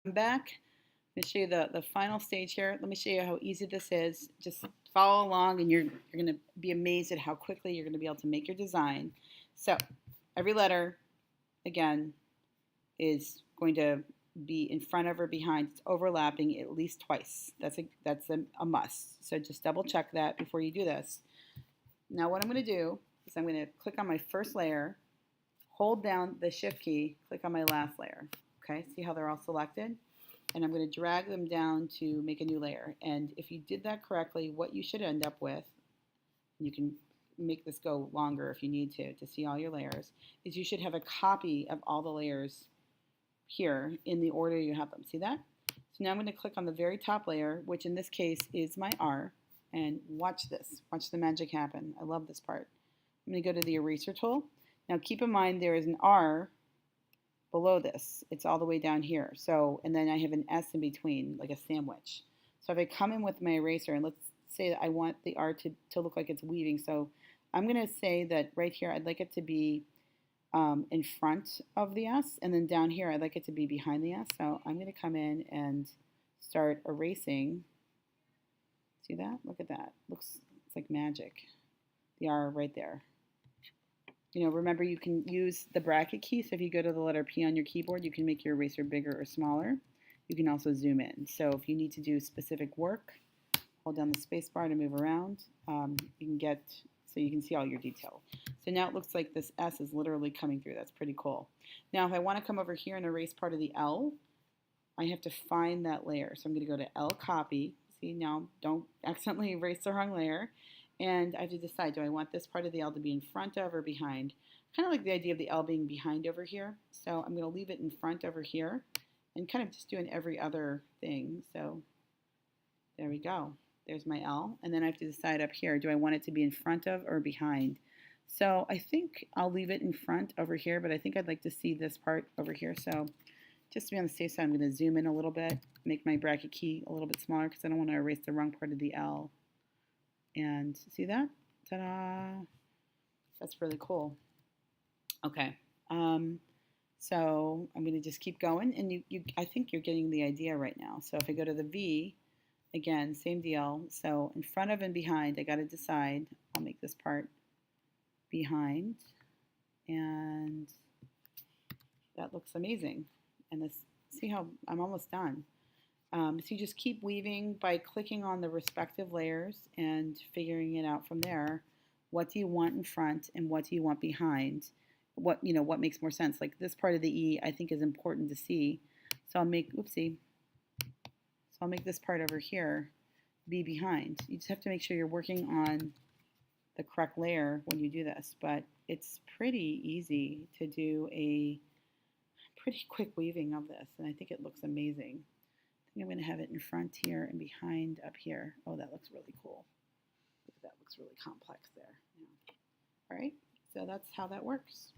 I'm back. I'm going to show you the final stage here. Let me show you how easy this is. Just follow along and you're going to be amazed at how quickly you're going to be able to make your design. So every letter, again, is going to be in front of or behind. It's overlapping at least twice. That's a must. So just double check that before you do this. Now what I'm going to do is I'm going to click on my first layer, hold down the shift key, click on my last layer. Okay, see how they're all selected? And I'm going to drag them down to make a new layer. And if you did that correctly, what you should end up with, you can make this go longer if you need to see all your layers, is you should have a copy of all the layers here in the order you have them. See that? So now I'm going to click on the very top layer, which in this case is my R, and watch this. Watch the magic happen. I love this part. I'm going to go to the eraser tool. Now keep in mind there is an R below this. It's all the way down here. So, and then I have an S in between, like a sandwich. So if I come in with my eraser, and let's say that I want the R to look like it's weaving. So I'm going to say that right here, I'd like it to be in front of the S, and then down here, I'd like it to be behind the S. So I'm going to come in and start erasing. See that? Look at that. It's like magic. The R right there. Remember you can use the bracket key. So if you go to the letter P on your keyboard, you can make your eraser bigger or smaller. You can also zoom in. So if you need to do specific work, hold down the space bar to move around. You can see all your detail. So now it looks like this S is literally coming through. That's pretty cool. Now if I want to come over here and erase part of the L, I have to find that layer. So I'm going to go to L copy. See, now don't accidentally erase the wrong layer. And I have to decide, do I want this part of the L to be in front of or behind? Kind of like the idea of the L being behind over here. So I'm going to leave it in front over here and kind of just doing every other thing. So there we go. There's my L. And then I have to decide up here, do I want it to be in front of or behind? So I think I'll leave it in front over here, but I think I'd like to see this part over here. So just to be on the safe side, I'm going to zoom in a little bit, make my bracket key a little bit smaller because I don't want to erase the wrong part of the L. And see that? Ta-da! That's really cool. Okay. So I'm going to just keep going, and I think you're getting the idea right now. So if I go to the V, again, same deal. So in front of and behind, I got to decide. I'll make this part behind, and that looks amazing. And see how I'm almost done. So you just keep weaving by clicking on the respective layers and figuring it out from there. What do you want in front and what do you want behind? What makes more sense? Like this part of the E I think is important to see. So I'll make, oopsie. So I'll make this part over here be behind. You just have to make sure you're working on the correct layer when you do this, but it's pretty easy to do a pretty quick weaving of this, and I think it looks amazing. I'm going to have it in front here and behind up here. Oh, that looks really cool. That looks really complex there. Yeah. All right, so that's how that works.